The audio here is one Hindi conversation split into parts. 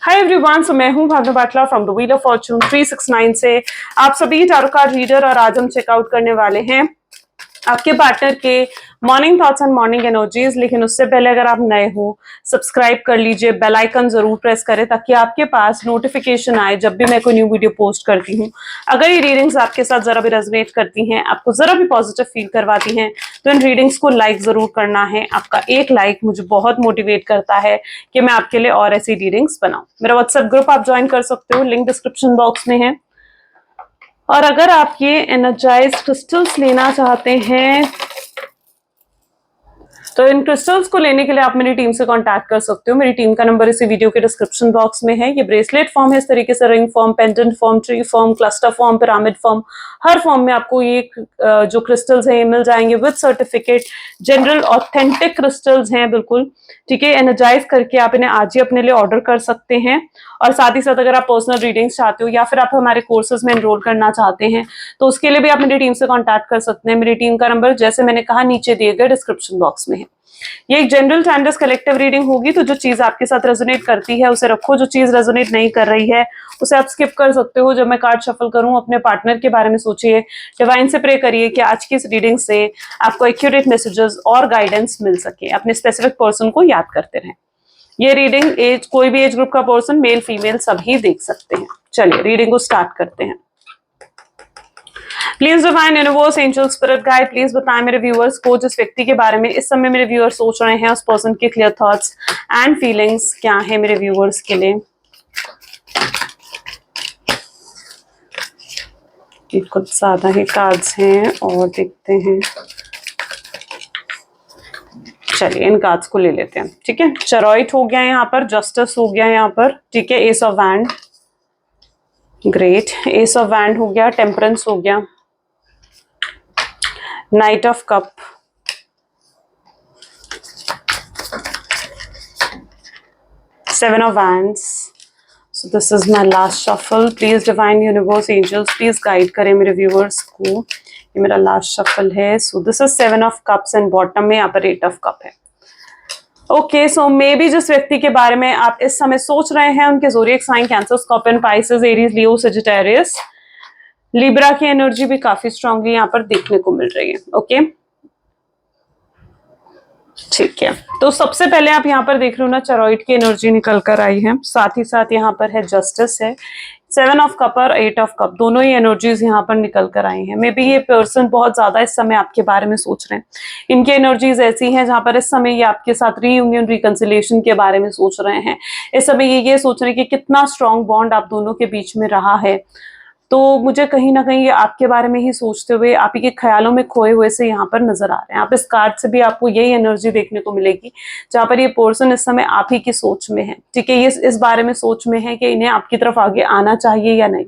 हाय एवरीवन, सो मैं हूं Bhavna Batla from the wheel of fortune 369 से। आप सभी टैरो कार्ड रीडर और आज हम चेकआउट करने वाले हैं आपके पार्टनर के morning thoughts and morning energies. लेकिन उससे पहले अगर आप नए हो सब्सक्राइब कर लीजिए, बेल आइकन जरूर प्रेस करें ताकि आपके पास नोटिफिकेशन आए जब भी मैं कोई न्यू वीडियो पोस्ट करती हूँ। अगर ये रीडिंग्स आपके साथ जरा भी रेजोनेट करती हैं, आपको जरा भी पॉजिटिव फील करवाती हैं, तो इन रीडिंग्स को लाइक जरूर करना है। आपका एक लाइक मुझे बहुत मोटिवेट करता है कि मैं आपके लिए और ऐसी रीडिंग्स बनाऊं। मेरा व्हाट्सएप ग्रुप आप ज्वाइन कर सकते हो, लिंक डिस्क्रिप्शन बॉक्स में है। और अगर आप ये एनर्जाइज क्रिस्टल्स लेना चाहते हैं तो इन क्रिस्टल्स को लेने के लिए आप मेरी टीम से कांटेक्ट कर सकते हो। मेरी टीम का नंबर इसी वीडियो के डिस्क्रिप्शन बॉक्स में है। ये ब्रेसलेट फॉर्म है, इस तरीके से ring form, pendant form, tree form, cluster form, pyramid form, हर फॉर्म में आपको ये जो क्रिस्टल्स हैं ये मिल जाएंगे with certificate. General authentic crystals हैं बिल्कुल, ठीक है। एनर्जाइज करके आप इन्हें आज ही अपने लिए ऑर्डर कर सकते हैं। और साथ ही साथ अगर आप पर्सनल रीडिंग्स चाहते हो या फिर आप हमारे कोर्सेज में एनरोल करना चाहते हैं तो उसके लिए भी आप मेरी टीम से कांटेक्ट कर सकते हैं। मेरी टीम का नंबर जैसे मैंने कहा नीचे दिए गए डिस्क्रिप्शन बॉक्स में है। ये एक जनरल टाइमलेस कलेक्टिव रीडिंग होगी, तो जो चीज आपके साथ रेजोनेट करती है उसे रखो, जो चीज रेजोनेट नहीं कर रही है उसे आप स्किप कर सकते हो। जब मैं कार्ड शफल करूं अपने पार्टनर के बारे में सोचिए, डिवाइन से प्रे करिए कि आज की इस रीडिंग से आपको एक्यूरेट मैसेजेस और गाइडेंस मिल सके। अपने स्पेसिफिक पर्सन को याद करते रहें। ये रीडिंग एज कोई भी एज ग्रुप का पर्सन, मेल फीमेल सभी देख सकते हैं। चलिए रीडिंग को स्टार्ट करते हैं। Please divine universe, angel, spirit guide, please बताएं मेरे व्यूअर्स को जिस व्यक्ति के बारे में इस समय मेरे व्यूअर्स सोच रहे हैं, उस पर्सन के क्लियर थॉट्स एंड फीलिंग्स क्या है मेरे व्यूअर्स के लिए। कुछ ज्यादा ही कार्ड्स हैं और देखते हैं। चलिए इन कार्ड्स को ले लेते हैं, ठीक है। चरॉइट हो गया यहाँ पर, जस्टिस हो गया यहाँ पर, ठीक है। Ace of wand, great. Ace of wand हो गया, टेम्परेंस हो गया, knight of cup, seven of wands. So this is my last shuffle. Please divine universe, angels please guide करें मेरे व्यूअर्स को। ये मेरा लास्ट शफल है। So this is seven of cups and bottom में यहाँ पर एट ऑफ कप है। ओके, सो मे बी जिस व्यक्ति के बारे में आप इस समय सोच रहे हैं उनके zodiac sign Cancer, Scorpion, Pisces, Aries, Leo, Sagittarius, Libra की एनर्जी भी काफी स्ट्रांगली यहाँ पर देखने को मिल रही है। ओके, ठीक है। तो सबसे पहले आप यहाँ पर देख रहे हो ना, चरॉइड की एनर्जी निकल कर आई है, साथ ही साथ यहाँ पर है जस्टिस है, सेवन ऑफ कप और एट ऑफ कप, दोनों ही एनर्जीज यहाँ पर निकल कर आई हैं। मे बी ये पर्सन बहुत ज्यादा इस समय आपके बारे में सोच रहे हैं। इनकी एनर्जीज ऐसी हैं जहां पर इस समय ये आपके साथ रीयूनियन, रिकंसिलिएशन के बारे में सोच रहे हैं। इस समय ये सोच रहे हैं कि कितना स्ट्रांग बॉन्ड आप दोनों के बीच में रहा है। तो मुझे कहीं ना कहीं ये आपके बारे में ही सोचते हुए आप ही के ख्यालों में खोए हुए से यहाँ पर नजर आ रहे हैं। आप इस कार्ड से भी आपको यही एनर्जी देखने को मिलेगी जहां पर ये पर्सन इस समय आप ही की सोच में है, ठीक है। ये इस बारे में सोच में है कि इन्हें आपकी तरफ आगे आना चाहिए या नहीं।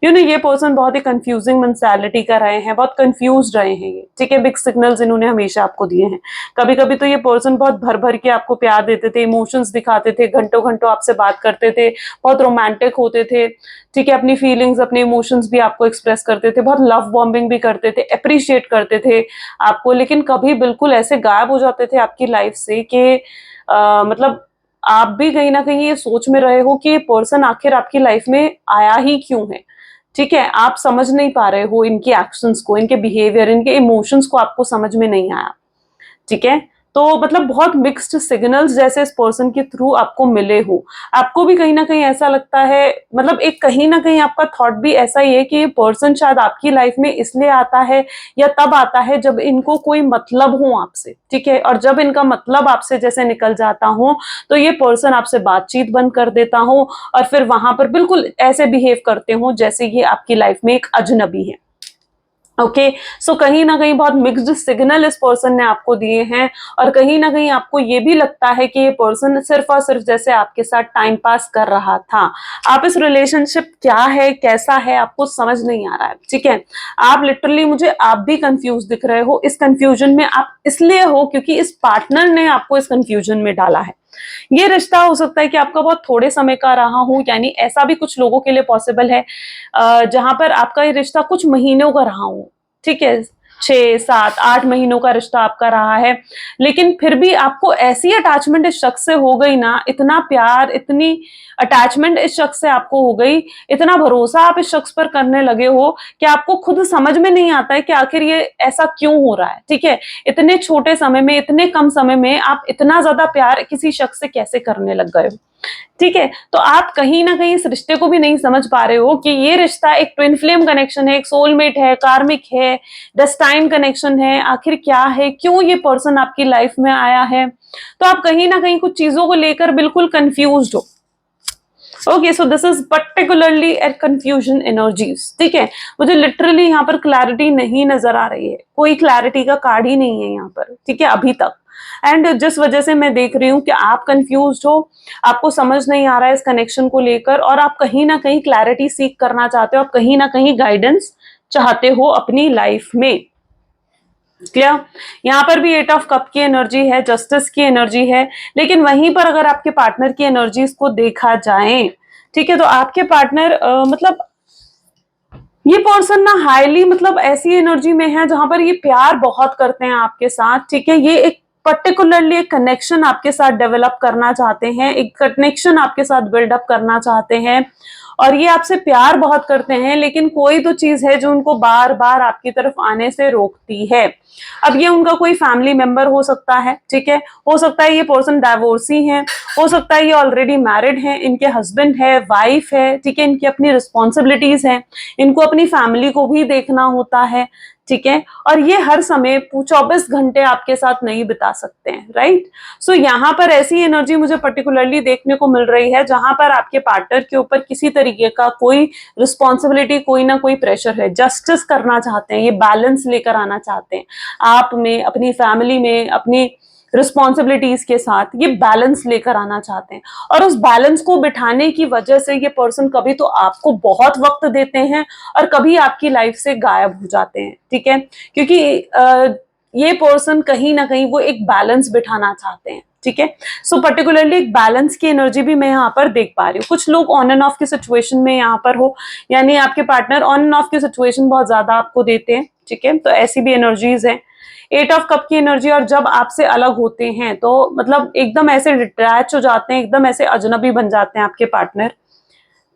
ये पर्सन बहुत ही कंफ्यूजिंग मेंटालिटी का रहे हैं, बहुत कंफ्यूज रहे हैं ये, ठीक है। बिग सिग्नल्स इन्होंने हमेशा आपको दिए हैं। कभी कभी तो ये पर्सन बहुत भर भर के आपको प्यार देते थे, इमोशंस दिखाते थे, घंटों घंटों आपसे बात करते थे, बहुत रोमांटिक होते थे, ठीक है। अपनी फीलिंग्स, अपने इमोशंस भी आपको एक्सप्रेस करते थे, बहुत लव बॉम्बिंग भी करते थे, अप्रिशिएट करते थे आपको। लेकिन कभी बिल्कुल ऐसे गायब हो जाते थे आपकी लाइफ से कि मतलब आप भी कहीं ना कहीं ये सोच में रहे हो कि ये पर्सन आखिर आपकी लाइफ में आया ही क्यों है, ठीक है। आप समझ नहीं पा रहे हो इनके एक्शंस को, इनके बिहेवियर, इनके इमोशंस को आपको समझ में नहीं आया, ठीक है। तो मतलब बहुत मिक्स्ड सिग्नल्स जैसे इस पर्सन के थ्रू आपको मिले हो। आपको भी कहीं ना कहीं ऐसा लगता है, मतलब एक कहीं ना कहीं आपका थॉट भी ऐसा ही है कि ये पर्सन शायद आपकी लाइफ में इसलिए आता है या तब आता है जब इनको कोई मतलब हो आपसे, ठीक है। और जब इनका मतलब आपसे जैसे निकल जाता हो तो ये पर्सन आपसे बातचीत बंद कर देता हो और फिर वहां पर बिल्कुल ऐसे बिहेव करते हो जैसे ये आपकी लाइफ में एक अजनबी है। ओके, सो कहीं ना कहीं बहुत मिक्स्ड सिग्नल इस पर्सन ने आपको दिए हैं और कहीं ना कहीं आपको ये भी लगता है कि ये पर्सन सिर्फ और सिर्फ जैसे आपके साथ टाइम पास कर रहा था। आप इस रिलेशनशिप क्या है, कैसा है, आपको समझ नहीं आ रहा है, ठीक है। आप लिटरली मुझे आप भी कंफ्यूज दिख रहे हो। इस कंफ्यूजन में आप इसलिए हो क्योंकि इस पार्टनर ने आपको इस कंफ्यूजन में डाला है। ये रिश्ता हो सकता है कि आपका बहुत थोड़े समय का रहा हो, यानी ऐसा भी कुछ लोगों के लिए पॉसिबल है जहां पर आपका ये रिश्ता कुछ महीनों का रहा हो, ठीक है। 6, 7, 8 महीनों का रिश्ता आपका रहा है, लेकिन फिर भी आपको ऐसी अटैचमेंट इस शख्स से हो गई ना, इतना प्यार, इतनी अटैचमेंट इस शख्स से आपको हो गई, इतना भरोसा आप इस शख्स पर करने लगे हो कि आपको खुद समझ में नहीं आता है कि आखिर ये ऐसा क्यों हो रहा है। ठीक है, इतने छोटे समय में, इतने कम समय में आप इतना ज्यादा प्यार किसी शख्स से कैसे करने लग गए हो। ठीक है, तो आप कहीं ना कहीं इस रिश्ते को भी नहीं समझ पा रहे हो कि ये रिश्ता एक ट्विन फ्लेम कनेक्शन है, एक सोलमेट है, कार्मिक है, डेस्टाइन कनेक्शन है, आखिर क्या है, क्यों ये पर्सन आपकी लाइफ में आया है। तो आप कहीं ना कहीं कुछ चीजों को लेकर बिल्कुल कंफ्यूज्ड हो। Okay, so this is particularly a confusion energies. ठीक है, मुझे लिटरली यहाँ पर क्लैरिटी नहीं नजर आ रही है, कोई क्लैरिटी का कार्ड ही नहीं है यहाँ पर। ठीक है, अभी तक। एंड जिस वजह से मैं देख रही हूँ कि आप कंफ्यूज्ड हो, आपको समझ नहीं आ रहा है इस कनेक्शन को लेकर, और आप कहीं ना कहीं क्लैरिटी सीख करना चाहते हो, आप कहीं ना कहीं गाइडेंस चाहते हो अपनी लाइफ में। क्लियर? यहाँ पर भी 8 ऑफ कप की एनर्जी है, जस्टिस की एनर्जी है, लेकिन वहीं पर अगर आपके पार्टनर की एनर्जीज को देखा जाए, ठीक है, तो आपके पार्टनर मतलब ये पर्सन ना हाईली मतलब ऐसी एनर्जी में है जहां पर ये प्यार बहुत करते हैं आपके साथ। ठीक है, ये एक पर्टिकुलरली एक कनेक्शन आपके साथ डेवलप करना चाहते हैं, एक कनेक्शन आपके साथ बिल्डअप करना चाहते हैं, और ये आपसे प्यार बहुत करते हैं, लेकिन कोई तो चीज है जो उनको बार बार आपकी तरफ आने से रोकती है। अब ये उनका कोई फैमिली मेंबर हो सकता है, ठीक है, हो सकता है ये पर्सन डाइवोर्सी है, हो सकता है ये ऑलरेडी मैरिड है, इनके हस्बैंड है, वाइफ है, ठीक है, इनकी अपनी रिस्पॉन्सिबिलिटीज है, इनको अपनी फैमिली को भी देखना होता है। ठीक है, और ये हर समय 24 घंटे आपके साथ नहीं बिता सकते हैं, राइट। सो यहाँ पर ऐसी एनर्जी मुझे पर्टिकुलरली देखने को मिल रही है जहां पर आपके पार्टनर के ऊपर किसी तरीके का कोई रिस्पॉन्सिबिलिटी, कोई ना कोई प्रेशर है, जस्टिस करना चाहते हैं, ये बैलेंस लेकर आना चाहते हैं आप में, अपनी फैमिली में, अपनी रिस्पॉन्सिबिलिटीज के साथ ये बैलेंस लेकर आना चाहते हैं। और उस बैलेंस को बिठाने की वजह से ये पर्सन कभी तो आपको बहुत वक्त देते हैं और कभी आपकी लाइफ से गायब हो जाते हैं। ठीक है, क्योंकि ये पर्सन कहीं ना कहीं वो एक बैलेंस बिठाना चाहते हैं। ठीक है, सो पर्टिकुलरली एक बैलेंस की एनर्जी भी मैं यहाँ पर देख पा रही हूँ। कुछ लोग ऑन एंड ऑफ की सिचुएशन में यहाँ पर हो, यानी आपके पार्टनर ऑन एंड ऑफ की सिचुएशन बहुत ज्यादा आपको देते हैं। ठीक है, तो ऐसी भी एनर्जीज है। 8 ऑफ कप की एनर्जी, और जब आपसे अलग होते हैं तो मतलब एकदम ऐसे डिटैच हो जाते हैं, एकदम ऐसे अजनबी बन जाते हैं आपके पार्टनर।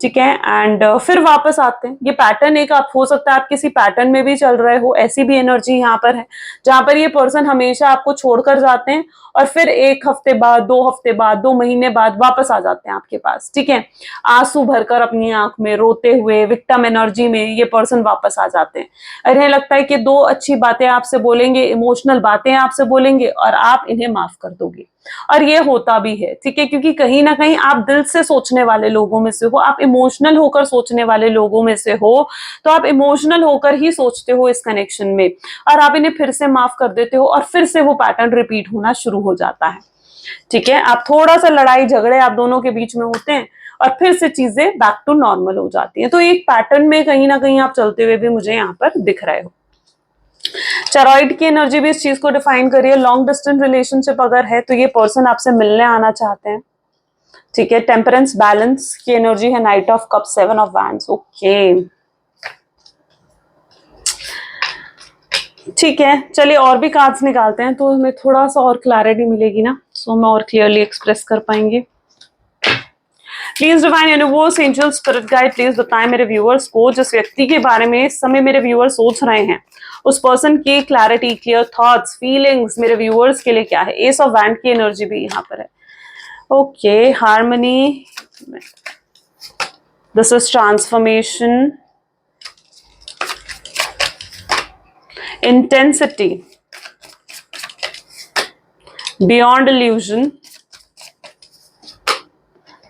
ठीक है, एंड फिर वापस आते हैं। ये पैटर्न एक आप हो सकता है आप किसी पैटर्न में भी चल रहे हो, ऐसी भी एनर्जी यहाँ पर है जहां पर ये पर्सन हमेशा आपको छोड़कर जाते हैं और फिर 1 हफ्ते बाद, 2 हफ्ते बाद, 2 महीने बाद वापस आ जाते हैं आपके पास। ठीक है, आंसू भरकर अपनी आंख में, रोते हुए, विक्टिम एनर्जी में ये पर्सन वापस आ जाते हैं। इन्हें लगता है कि 2 अच्छी बातें आपसे बोलेंगे, इमोशनल बातें आपसे बोलेंगे और आप इन्हें माफ कर दोगे, और ये होता भी है। ठीक है, क्योंकि कहीं ना कहीं आप दिल से सोचने वाले लोगों में से हो, आप इमोशनल होकर सोचने वाले लोगों में से हो, तो आप इमोशनल होकर ही सोचते हो इस कनेक्शन में, और आप इन्हें फिर से माफ कर देते हो और फिर से वो पैटर्न रिपीट होना शुरू हो जाता है। ठीक है, आप थोड़ा सा लड़ाई झगड़े आप दोनों के बीच में होते हैं और फिर से चीजें बैक टू नॉर्मल हो जाती हैं। तो एक पैटर्न में कहीं ना कहीं आप चलते हुए भी मुझे यहाँ पर दिख रहे हो। चरॉइड की एनर्जी भी इस चीज को डिफाइन करिए। लॉन्ग डिस्टेंस रिलेशनशिप अगर है तो ये पर्सन आपसे मिलने आना चाहते हैं। ठीक है, टेम्परेंस, बैलेंस की एनर्जी है। Night of cup, 7 of wands. Okay, ठीक है, चलिए और भी कार्ड्स निकालते हैं तो हमें थोड़ा सा और क्लैरिटी मिलेगी ना, सो हम और क्लियरली एक्सप्रेस कर पाएंगे। Please divine universe, angel, spirit guide, please बताएं मेरे व्यूअर्स को, जिस व्यक्ति के बारे में इस समय मेरे व्यूअर्स सोच रहे हैं, उस पर्सन की क्लैरिटी, क्लियर थॉट्स, फीलिंग्स मेरे व्यूअर्स के लिए क्या है। एस ऑफ वैंड की एनर्जी भी यहाँ पर है। Okay, harmony, this is transformation, intensity, beyond illusion,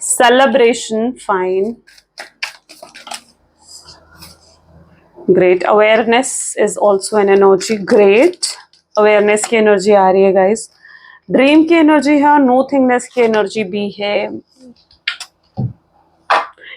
celebration, fine, great, awareness is also an energy, great, awareness की एनर्जी आ रही है गाइस, ड्रीम की एनर्जी है और नोथिंगनेस की एनर्जी भी है।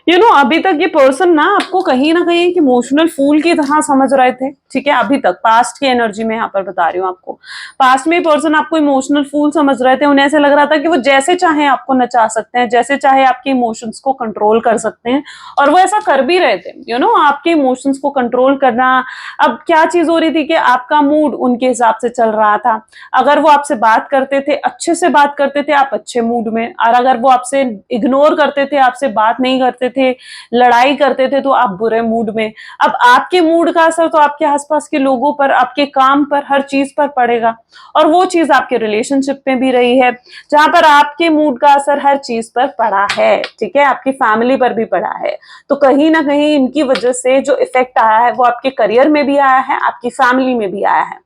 अभी तक ये पर्सन ना आपको कहीं ना कहीं एक इमोशनल फूल की तरह समझ रहे थे, ठीक है। अभी तक पास्ट की एनर्जी में यहाँ पर बता रही हूँ आपको, पास्ट में पर्सन आपको इमोशनल फूल समझ रहे थे। उन्हें ऐसे लग रहा था कि वो जैसे चाहे आपको नचा सकते हैं, जैसे चाहे आपके इमोशंस को कंट्रोल कर सकते हैं, और वो ऐसा कर भी रहे थे। आपके इमोशंस को कंट्रोल करना, अब क्या चीज हो रही थी कि आपका मूड उनके हिसाब से चल रहा था। अगर वो आपसे बात करते थे, अच्छे से बात करते थे, आप अच्छे मूड में, और अगर वो आपसे इग्नोर करते थे, आपसे बात नहीं करते थे, लड़ाई करते थे, तो आप बुरे मूड में। अब आपके मूड का असर तो आपके आसपास के लोगों पर, आपके काम पर, हर चीज पर पड़ेगा, और वो चीज आपके रिलेशनशिप में भी रही है, जहां पर आपके मूड का असर हर चीज पर पड़ा है, ठीक है, आपकी फैमिली पर भी पड़ा है। तो कहीं ना कहीं इनकी वजह से जो इफेक्ट आया है वो आपके करियर में भी आया है, आपकी फैमिली में भी आया है।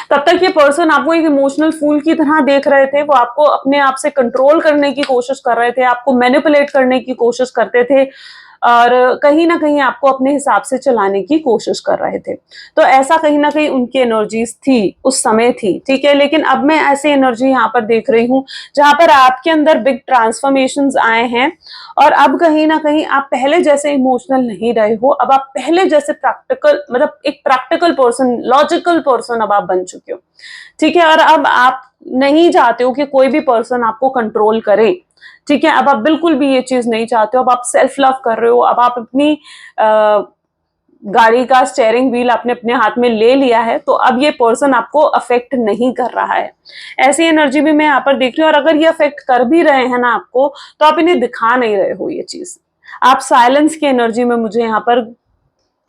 तब तक ये पर्सन आपको एक इमोशनल फूल की तरह देख रहे थे, वो आपको अपने आप से कंट्रोल करने की कोशिश कर रहे थे, आपको मैनिपुलेट करने की कोशिश करते थे, और कहीं ना कहीं आपको अपने हिसाब से चलाने की कोशिश कर रहे थे। तो ऐसा कहीं ना कहीं उनकी एनर्जीज थी, उस समय थी, ठीक है। लेकिन अब मैं ऐसी एनर्जी यहाँ पर देख रही हूँ जहां पर आपके अंदर बिग ट्रांसफॉर्मेशंस आए हैं, और अब कहीं ना कहीं आप पहले जैसे इमोशनल नहीं रहे हो। अब आप पहले जैसे प्रैक्टिकल, मतलब एक प्रैक्टिकल पर्सन, लॉजिकल पर्सन अब आप बन चुके हो, ठीक है। और अब आप नहीं चाहते हो कि कोई भी पर्सन आपको कंट्रोल करे, ठीक है। अब आप बिल्कुल भी ये चीज नहीं चाहते हो। अब आप सेल्फ लव कर रहे हो, अब आप अपनी गाड़ी का स्टेयरिंग व्हील आपने अपने हाथ में ले लिया है, तो अब ये पर्सन आपको अफेक्ट नहीं कर रहा है। ऐसी एनर्जी भी मैं यहाँ पर देख रही हूँ। और अगर ये अफेक्ट कर भी रहे हैं ना आपको, तो आप इन्हें दिखा नहीं रहे हो ये चीज। आप साइलेंस की एनर्जी में मुझे यहाँ पर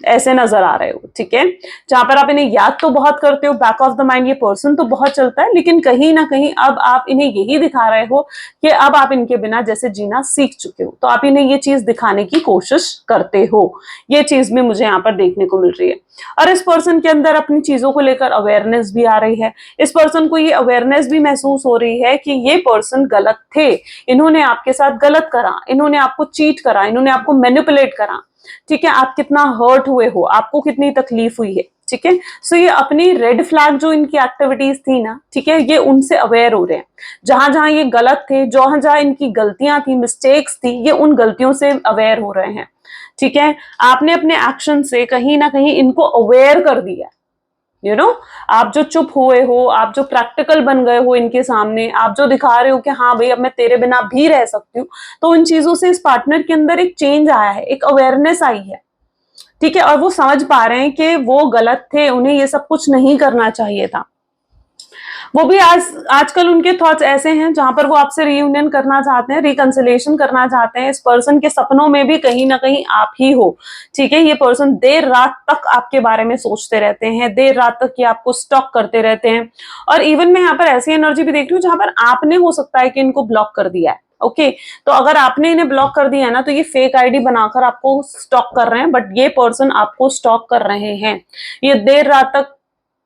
ऐसे नजर आ रहे हो, ठीक है। जहां पर आप इन्हें याद तो बहुत करते हो, बैक ऑफ द माइंड ये पर्सन तो बहुत चलता है, लेकिन कहीं ना कहीं अब आप इन्हें यही दिखा रहे हो कि अब आप इनके बिना जैसे जीना सीख चुके हो, तो आप इन्हें ये चीज दिखाने की कोशिश करते हो। ये चीज में मुझे यहाँ पर देखने को मिल रही है। और इस पर्सन के अंदर अपनी चीजों को लेकर अवेयरनेस भी आ रही है। इस पर्सन को ये अवेयरनेस भी महसूस हो रही है कि ये पर्सन गलत थे, इन्होंने आपके साथ गलत करा, इन्होंने आपको चीट करा, इन्होंने आपको मैनिपुलेट करा, ठीक है। आप कितना हर्ट हुए हो, आपको कितनी तकलीफ हुई है, ठीक है। सो ये अपनी रेड फ्लैग जो इनकी एक्टिविटीज थी ना, ठीक है, ये उनसे अवेयर हो रहे हैं। जहां जहां ये गलत थे, जहां जहां इनकी गलतियां थी, मिस्टेक्स थी, ये उन गलतियों से अवेयर हो रहे हैं, ठीक है। आपने अपने एक्शन से कहीं ना कहीं इनको अवेयर कर दिया। आप जो चुप हुए हो, आप जो प्रैक्टिकल बन गए हो इनके सामने, आप जो दिखा रहे हो कि हाँ भाई अब मैं तेरे बिना भी रह सकती हूँ, तो उन चीजों से इस पार्टनर के अंदर एक चेंज आया है, एक अवेयरनेस आई है, ठीक है। और वो समझ पा रहे हैं कि वो गलत थे, उन्हें ये सब कुछ नहीं करना चाहिए था। वो भी आजकल उनके थॉट्स ऐसे हैं जहां पर वो आपसे रीयूनियन करना चाहते हैं, रिकंसिलेशन करना चाहते हैं। इस पर्सन के सपनों में भी कहीं ना कहीं आप ही हो, ठीक है। ये पर्सन देर रात तक आपके बारे में सोचते रहते हैं, देर रात तक ये आपको स्टॉक करते रहते हैं। और इवन मैं यहाँ पर ऐसी एनर्जी भी देख रही हूँ जहां पर आपने हो सकता है कि इनको ब्लॉक कर दिया है, ओके। तो अगर आपने इन्हें ब्लॉक कर दिया है ना, तो ये फेक आईडी बनाकर आपको स्टॉक कर रहे हैं, बट ये पर्सन आपको स्टॉक कर रहे हैं। ये देर रात तक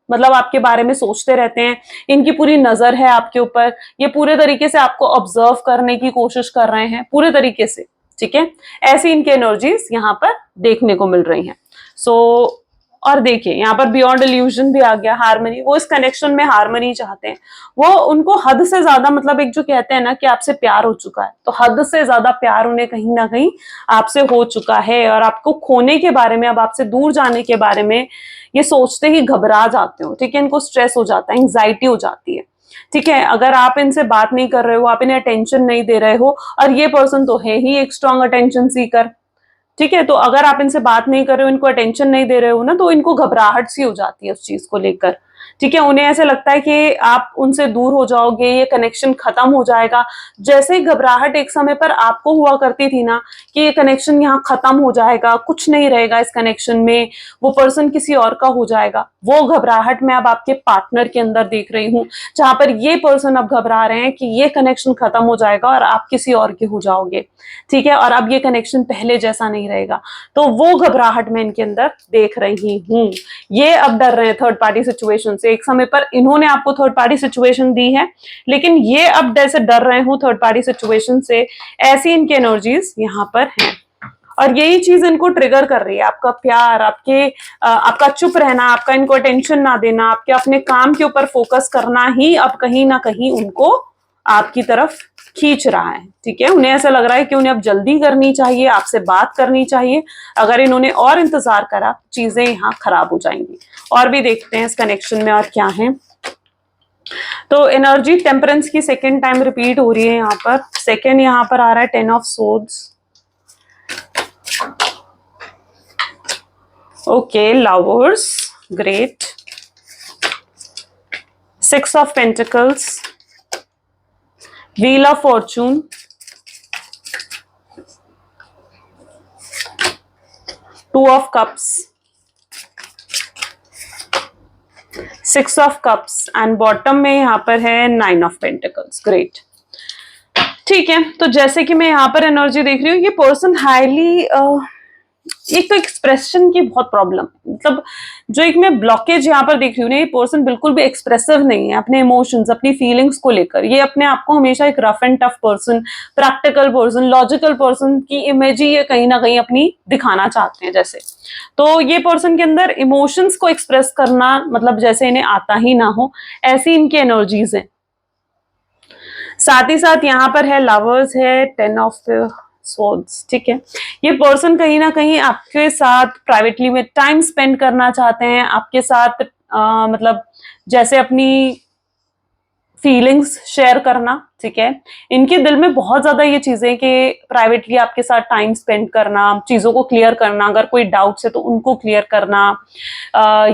मतलब आपके बारे में सोचते रहते हैं, इनकी पूरी नजर है आपके ऊपर, ये पूरे तरीके से आपको ऑब्जर्व करने की कोशिश कर रहे हैं, पूरे तरीके से, ठीक है। ऐसी इनकी एनर्जीज यहाँ पर देखने को मिल रही हैं। सो और देखिए यहाँ पर बियॉन्ड इल्यूजन भी आ गया, हार्मनी। वो इस कनेक्शन में हार्मनी चाहते हैं। वो उनको हद से ज्यादा, मतलब एक जो कहते हैं ना कि आपसे प्यार हो चुका है, तो हद से ज्यादा प्यार उन्हें कहीं ना कहीं आपसे हो चुका है, और आपको खोने के बारे में, अब आपसे दूर जाने के बारे में ये सोचते ही घबरा जाते हो, ठीक है। इनको स्ट्रेस हो जाता है, एंग्जाइटी हो जाती है, ठीक है। अगर आप इनसे बात नहीं कर रहे हो, आप इन्हें अटेंशन नहीं दे रहे हो, और ये पर्सन तो है ही एक स्ट्रॉन्ग अटेंशन सीकर, ठीक है। तो अगर आप इनसे बात नहीं कर रहे हो, इनको अटेंशन नहीं दे रहे हो ना, तो इनको घबराहट सी हो जाती है उस चीज को लेकर, ठीक है। उन्हें ऐसे लगता है कि आप उनसे दूर हो जाओगे, ये कनेक्शन खत्म हो जाएगा। जैसे घबराहट एक समय पर आपको हुआ करती थी ना कि ये कनेक्शन यहाँ खत्म हो जाएगा, कुछ नहीं रहेगा इस कनेक्शन में, वो पर्सन किसी और का हो जाएगा, वो घबराहट मैं अब आपके पार्टनर के अंदर देख रही हूँ, जहां पर ये पर्सन अब घबरा रहे हैं कि ये कनेक्शन खत्म हो जाएगा और आप किसी और के हो जाओगे, ठीक है। और अब ये कनेक्शन पहले जैसा नहीं रहेगा, तो वो घबराहट मैं इनके अंदर देख रही हूँ। ये अब डर रहे हैं थर्ड पार्टी सिचुएशन से। एक समय पर इन्होंने आपको थर्ड पार्टी सिचुएशन दी है, लेकिन ये अब जैसे डर रहे हो थर्ड पार्टी सिचुएशन से, ऐसी इनकी एनर्जीज यहाँ पर हैं। और यही चीज इनको ट्रिगर कर रही है, आपका प्यार, आपका चुप रहना, आपका इनको अटेंशन ना देना, आपके अपने काम के ऊपर फोकस करना ही अब कहीं ना कहीं उनको आपकी तरफ खींच रहा है, ठीक है। उन्हें ऐसा लग रहा है कि उन्हें अब जल्दी करनी चाहिए, आपसे बात करनी चाहिए। अगर इन्होंने और इंतजार करा चीजें यहाँ खराब हो जाएंगी। और भी देखते हैं इस कनेक्शन में और क्या है। तो एनर्जी टेम्परेंस की सेकेंड टाइम रिपीट हो रही है यहाँ पर। सेकेंड यहाँ पर आ रहा है 10 of swords. Okay, lovers, great. 6 of pentacles, wheel of Fortune, 2 of cups, 6 of cups and bottom में यहाँ पर है 9 ऑफ पेंटिकल्स। ग्रेट, ठीक है। तो जैसे कि मैं यहाँ पर एनर्जी देख रही हूँ, ये पर्सन हाईली एक तो एक्सप्रेशन की बहुत प्रॉब्लम है। मतलब जो एक मैं ब्लॉकेज यहाँ पर देख रही हूँ ना, ये पर्सन बिल्कुल भी एक्सप्रेसिव नहीं है अपने इमोशंस, अपनी फीलिंग्स को लेकर। ये अपने आप को हमेशा एक rough and tough person, practical person, logical person की इमेज ही ये कहीं ना कहीं अपनी दिखाना चाहते हैं जैसे। तो ये पर्सन के अंदर इमोशंस को एक्सप्रेस करना मतलब जैसे इन्हें आता ही ना हो, ऐसी इनकी एनर्जीज हैं। साथ ही साथ यहाँ पर है लवर्स, है 10 ऑफ स्वॉर्ड्स, ठीक है। ये पर्सन कहीं ना कहीं आपके साथ प्राइवेटली में टाइम स्पेंड करना चाहते हैं, आपके साथ मतलब जैसे अपनी फीलिंग्स शेयर करना, ठीक है। इनके दिल में बहुत ज्यादा ये चीजें कि प्राइवेटली आपके साथ टाइम स्पेंड करना, चीजों को क्लियर करना, अगर कोई डाउट्स है तो उनको क्लियर करना,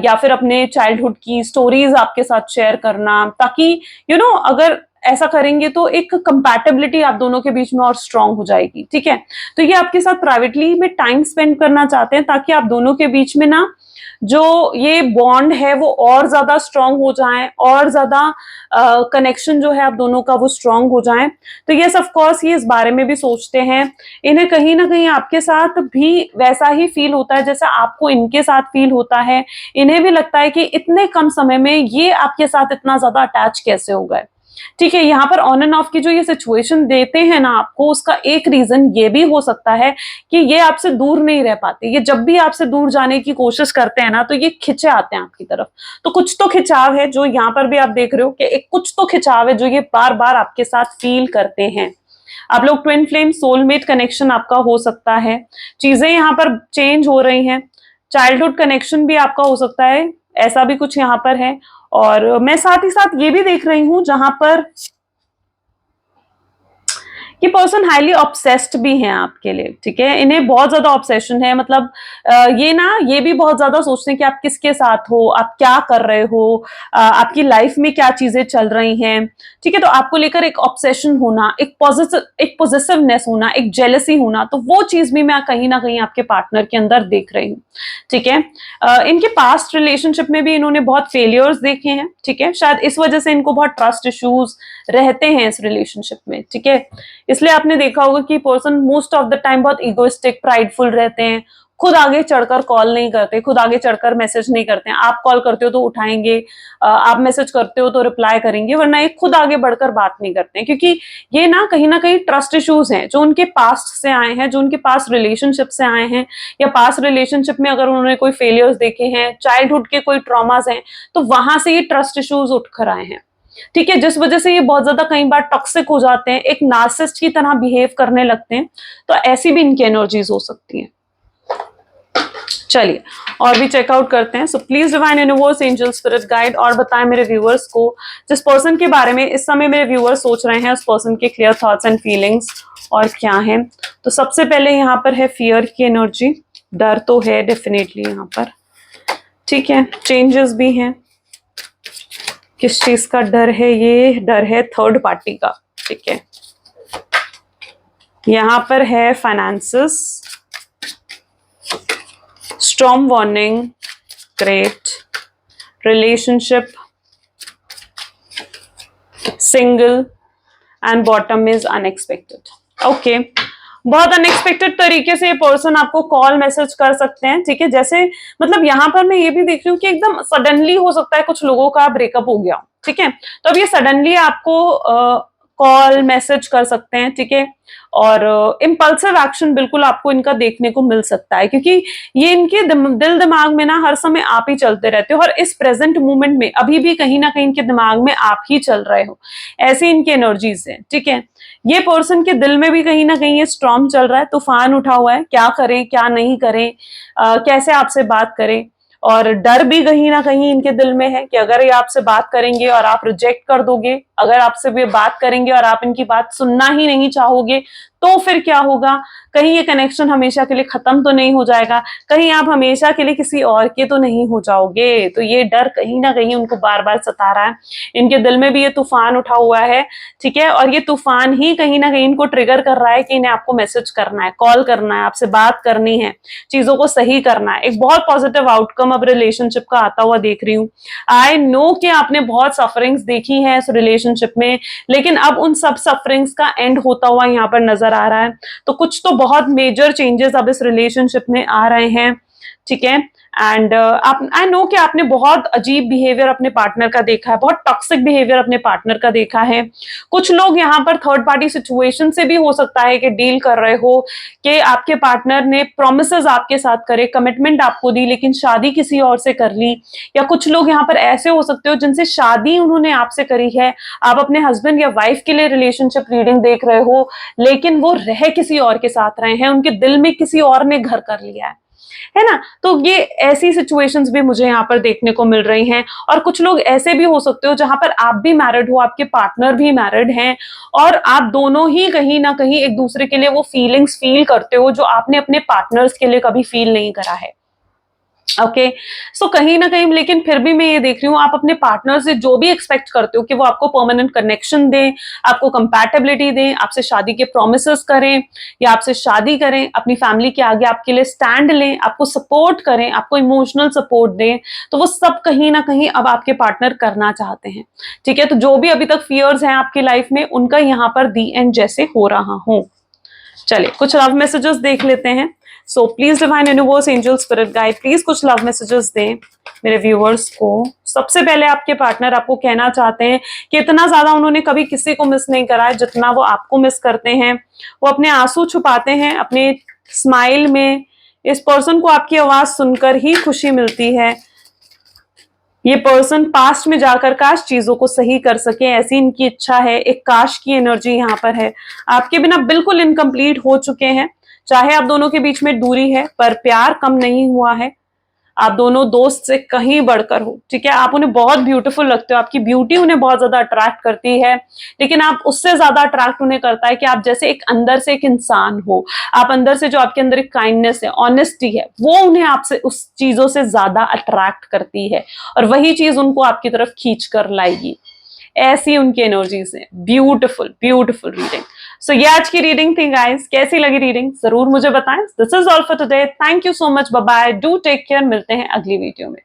या फिर अपने चाइल्डहुड की स्टोरीज आपके साथ शेयर करना, ताकि अगर ऐसा करेंगे तो एक कंपैटिबिलिटी आप दोनों के बीच में और स्ट्रांग हो जाएगी, ठीक है। तो ये आपके साथ प्राइवेटली में टाइम स्पेंड करना चाहते हैं ताकि आप दोनों के बीच में ना जो ये बॉन्ड है वो और ज्यादा स्ट्रांग हो जाए, और ज्यादा कनेक्शन जो है आप दोनों का वो स्ट्रांग हो जाए। तो यस, ऑफ कोर्स ये इस बारे में भी सोचते हैं। इन्हें कहीं ना कहीं आपके साथ भी वैसा ही फील होता है जैसा आपको इनके साथ फील होता है। इन्हें भी लगता है कि इतने कम समय में ये आपके साथ इतना ज्यादा अटैच कैसे हो गए, ठीक है। यहाँ पर ऑन एंड ऑफ की जो ये सिचुएशन देते हैं ना आपको, उसका एक रीजन ये भी हो सकता है कि ये आपसे दूर नहीं रह पाते। ये जब भी आपसे दूर जाने की कोशिश करते हैं ना तो ये खिंचे आते हैं आपकी तरफ। तो कुछ तो खिंचाव है जो यहाँ पर भी आप देख रहे हो कि एक कुछ तो खिंचाव है जो ये बार बार आपके साथ फील करते हैं। आप लोग ट्विन फ्लेम सोलमेट कनेक्शन आपका हो सकता है। चीजें यहाँ पर चेंज हो रही हैं। चाइल्डहुड कनेक्शन भी आपका हो सकता है, ऐसा भी कुछ यहाँ पर है। और मैं साथ ही साथ ये भी देख रही हूं जहां पर ये पर्सन हाईली ऑब्सेस्ड भी हैं आपके लिए, ठीक है। इन्हें बहुत ज्यादा ऑब्सेशन है। मतलब ये भी बहुत ज्यादा सोचते हैं कि आप किसके साथ हो, आप क्या कर रहे हो, आपकी लाइफ में क्या चीजें चल रही हैं, ठीक है। तो आपको लेकर एक ऑब्सेशन होना, एक पॉजिटिवनेस होना, एक जेलसी होना, तो वो चीज भी मैं कहीं ना कहीं आपके पार्टनर के अंदर देख रही हूँ, ठीक है। इनके पास्ट रिलेशनशिप में भी इन्होंने बहुत फेलियर्स देखे हैं, ठीक है। शायद इस वजह से इनको बहुत ट्रस्ट इश्यूज रहते हैं इस रिलेशनशिप में, ठीक है। इसलिए आपने देखा होगा कि person most of the time बहुत इगोइस्टिक, प्राइडफुल रहते हैं। खुद आगे चढ़कर कॉल नहीं करते, खुद आगे चढ़कर मैसेज नहीं करते हैं। आप कॉल करते हो तो उठाएंगे, आप मैसेज करते हो तो रिप्लाई करेंगे, वरना ये खुद आगे बढ़कर बात नहीं करते हैं। क्योंकि ये ना कहीं ट्रस्ट इश्यूज हैं जो उनके पास्ट से आए हैं, जो उनके पास्ट रिलेशनशिप से आए हैं, या पास्ट रिलेशनशिप में अगर उन्होंने कोई फेलियर्स देखे हैं, चाइल्डहुड के कोई ट्रॉमास हैं, तो वहां से ये ट्रस्ट इश्यूज उठकर आए हैं, ठीक है। जिस वजह से ये बहुत ज्यादा कई बार टॉक्सिक हो जाते हैं, एक नार्सिसिस्ट की तरह बिहेव करने लगते हैं। तो ऐसी भी इनकी एनर्जीज हो सकती हैं। चलिए और भी चेकआउट करते हैं। So please divine universe, angel, spirit guide, और बताएं मेरे व्यूअर्स को जिस पर्सन के बारे में इस समय मेरे व्यूअर्स सोच रहे हैं, उस पर्सन के क्लियर थॉट्स एंड फीलिंग्स और क्या है। तो सबसे पहले यहाँ पर है फियर की एनर्जी। डर तो है डेफिनेटली यहाँ पर, ठीक है। चेंजेस भी हैं। किस चीज का डर है? ये डर है थर्ड पार्टी का, ठीक है। यहां पर है finances, storm warning, great, relationship, single, and bottom is unexpected. Okay, बहुत अनएक्सपेक्टेड तरीके से ये पर्सन आपको कॉल मैसेज कर सकते हैं, ठीक है। जैसे मतलब यहाँ पर मैं ये भी देख रही हूँ कि एकदम सडनली हो सकता है कुछ लोगों का ब्रेकअप हो गया, ठीक है। तो अब ये सडनली आपको कॉल मैसेज कर सकते हैं, ठीक है। और इम्पल्सिव एक्शन बिल्कुल आपको इनका देखने को मिल सकता है, क्योंकि ये इनके दिल दिमाग में ना हर समय आप ही चलते रहते हो, और इस प्रेजेंट मोमेंट में अभी भी कहीं ना कहीं इनके दिमाग में आप ही चल रहे हो, ऐसी इनकी एनर्जीज है, ठीक है। ये पर्सन के दिल में भी कहीं ना कहीं ये स्टॉर्म चल रहा है, तूफान उठा हुआ है, क्या करें क्या नहीं करें, कैसे आपसे बात करें। और डर भी कहीं ना कहीं इनके दिल में है कि अगर ये आपसे बात करेंगे और आप रिजेक्ट कर दोगे, अगर आपसे भी बात करेंगे और आप इनकी बात सुनना ही नहीं चाहोगे, तो फिर क्या होगा, कहीं ये कनेक्शन हमेशा के लिए खत्म तो नहीं हो जाएगा, कहीं आप हमेशा के लिए किसी और के तो नहीं हो जाओगे। तो ये डर कहीं ना कहीं उनको बार बार सता रहा है, इनके दिल में भी ये तूफान उठा हुआ है, ठीक है। और ये तूफान ही कहीं ना कहीं इनको ट्रिगर कर रहा है कि इन्हें आपको मैसेज करना है, कॉल करना है, आपसे बात करनी है, चीजों को सही करना है। एक बहुत पॉजिटिव आउटकम अब रिलेशनशिप का आता हुआ देख रही हूँ। आई नो कि आपने बहुत सफरिंग्स देखी है इस रिलेशनशिप में, लेकिन अब उन सब सफरिंग्स का एंड होता हुआ यहाँ पर नजर आ रहा है। तो कुछ तो बहुत मेजर चेंजेस अब इस रिलेशनशिप में आ रहे हैं, ठीक है। एंड आप, आई नो कि आपने बहुत अजीब बिहेवियर अपने पार्टनर का देखा है, बहुत टॉक्सिक बिहेवियर अपने पार्टनर का देखा है। कुछ लोग यहाँ पर थर्ड पार्टी सिचुएशन से भी हो सकता है कि डील कर रहे हो, कि आपके पार्टनर ने प्रोमिसेस आपके साथ करे, कमिटमेंट आपको दी, लेकिन शादी किसी और से कर ली। या कुछ लोग यहाँ पर ऐसे हो सकते हो जिनसे शादी उन्होंने आपसे करी है, आप अपने हस्बैंड या वाइफ के लिए रिलेशनशिप रीडिंग देख रहे हो, लेकिन वो रह किसी और के साथ रहे हैं, उनके दिल में किसी और ने घर कर लिया है ना। तो ये ऐसी सिचुएशंस भी मुझे यहाँ पर देखने को मिल रही हैं। और कुछ लोग ऐसे भी हो सकते हो जहां पर आप भी मैरिड हो, आपके पार्टनर भी मैरिड हैं, और आप दोनों ही कहीं ना कहीं एक दूसरे के लिए वो फीलिंग्स फील करते हो जो आपने अपने पार्टनर्स के लिए कभी फील नहीं करा है। ओके, सो कहीं ना कहीं, लेकिन फिर भी मैं ये देख रही हूँ, आप अपने पार्टनर से जो भी एक्सपेक्ट करते हो कि वो आपको परमानेंट कनेक्शन दें, आपको कंपैटिबिलिटी दें, आपसे शादी के प्रोमिसेस करें, या आपसे शादी करें, अपनी फैमिली के आगे आपके लिए स्टैंड लें, आपको सपोर्ट करें, आपको इमोशनल सपोर्ट दें, तो वो सब कहीं ना कहीं अब आपके पार्टनर करना चाहते हैं, ठीक है। तो जो भी अभी तक फियर्स हैं आपकी लाइफ में, उनका यहाँ पर दी एंड जैसे हो रहा हूं। चलिए कुछ लव मैसेजेस देख लेते हैं। So please divine universe, angel, spirit guide, please कुछ लव मैसेजेस दें मेरे व्यूअर्स को। सबसे पहले आपके पार्टनर आपको कहना चाहते हैं कि इतना ज्यादा उन्होंने कभी किसी को मिस नहीं करा है जितना वो आपको मिस करते हैं। वो अपने आंसू छुपाते हैं अपने स्माइल में। इस पर्सन को आपकी आवाज सुनकर ही खुशी मिलती है। ये पर्सन पास्ट में जाकर काश चीजों को सही कर सके, ऐसी इनकी इच्छा है। एक काश की एनर्जी यहाँ पर है। आपके बिना बिल्कुल इनकम्प्लीट हो चुके हैं। चाहे आप दोनों के बीच में दूरी है, पर प्यार कम नहीं हुआ है। आप दोनों दोस्त से कहीं बढ़कर हो, ठीक है। आप उन्हें बहुत ब्यूटीफुल लगते हो, आपकी ब्यूटी उन्हें बहुत ज्यादा अट्रैक्ट करती है, लेकिन आप उससे ज्यादा अट्रैक्ट उन्हें करता है कि आप जैसे एक अंदर से एक इंसान हो। आप अंदर से जो आपके अंदर एक काइंडनेस है, ऑनेस्टी है, वो उन्हें आपसे उस चीजों से ज्यादा अट्रैक्ट करती है, और वही चीज उनको आपकी तरफ खींच कर लाएगी। ऐसी उनकी एनर्जीज है। Beautiful beautiful reading. सो ये आज की रीडिंग थी गाइस। कैसी लगी रीडिंग जरूर मुझे बताएं। This is all for today. Thank you so much. Bye bye. Do take care. मिलते हैं अगली वीडियो में।